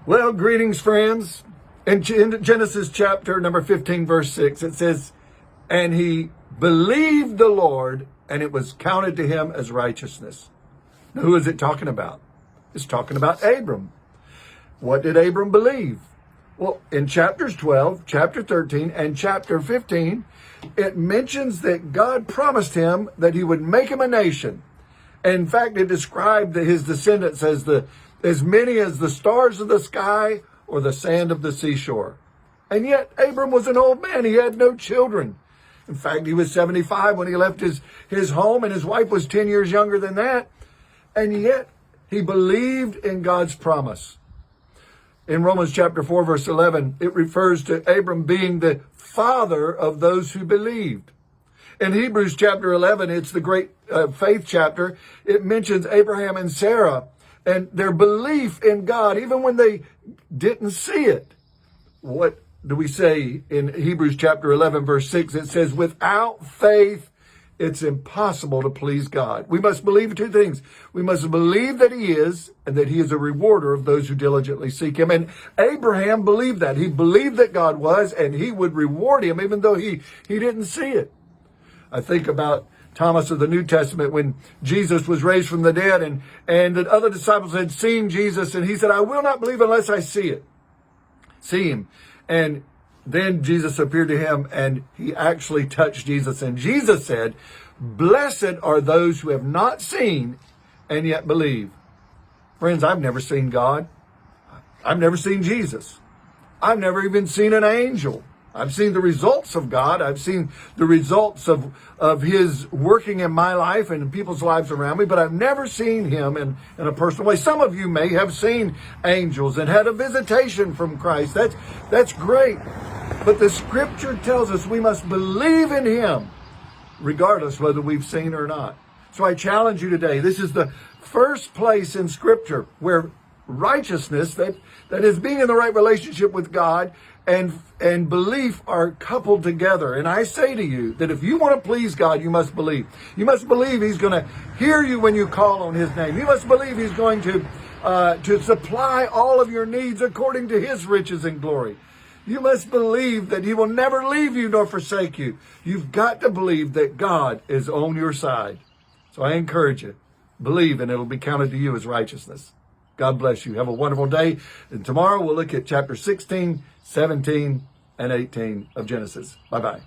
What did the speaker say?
Well, greetings, friends. In Genesis chapter number 15, verse 6, it says, "And he believed the Lord, and it was counted to him as righteousness." Now, who is it talking about? It's talking about Abram. What did Abram believe? Well, in chapters 12, chapter 13, and chapter 15, it mentions that God promised him that he would make him a nation. In fact, it described his descendants as many as the stars of the sky or the sand of the seashore. And yet, Abram was an old man. He had no children. In fact, he was 75 when he left his home, and his wife was 10 years younger than that. And yet, he believed in God's promise. In Romans chapter 4, verse 11, it refers to Abram being the father of those who believed. In Hebrews chapter 11, it's the great faith chapter. It mentions Abraham and Sarah and their belief in God, even when they didn't see it. What do we say in Hebrews chapter 11, verse 6? It says, without faith, it's impossible to please God. We must believe two things. We must believe that he is, and that he is a rewarder of those who diligently seek him. And Abraham believed that. He believed that God was, and he would reward him, even though he didn't see it. I think about Thomas of the New Testament when Jesus was raised from the dead, and the other disciples had seen Jesus, and he said, I will not believe unless I see him. And then Jesus appeared to him, and he actually touched Jesus. And Jesus said, blessed are those who have not seen and yet believe. Friends, I've never seen God. I've never seen Jesus. I've never even seen an angel. I've seen the results of God. I've seen the results of his working in my life and in people's lives around me, but I've never seen him in a personal way. Some of you may have seen angels and had a visitation from Christ. That's great. But the scripture tells us we must believe in him, regardless whether we've seen or not. So I challenge you today. This is the first place in scripture where righteousness, that is being in the right relationship with God, and belief are coupled together. And I say to you that if you want to please God, you must believe. You must believe he's going to hear you when you call on his name. You must believe he's going to supply all of your needs according to his riches and glory. You must believe that he will never leave you nor forsake you. You've got to believe that God is on your side. So I encourage you, believe, and it'll be counted to you as righteousness. God bless you. Have a wonderful day. And tomorrow we'll look at chapter 16, 17, and 18 of Genesis. Bye-bye.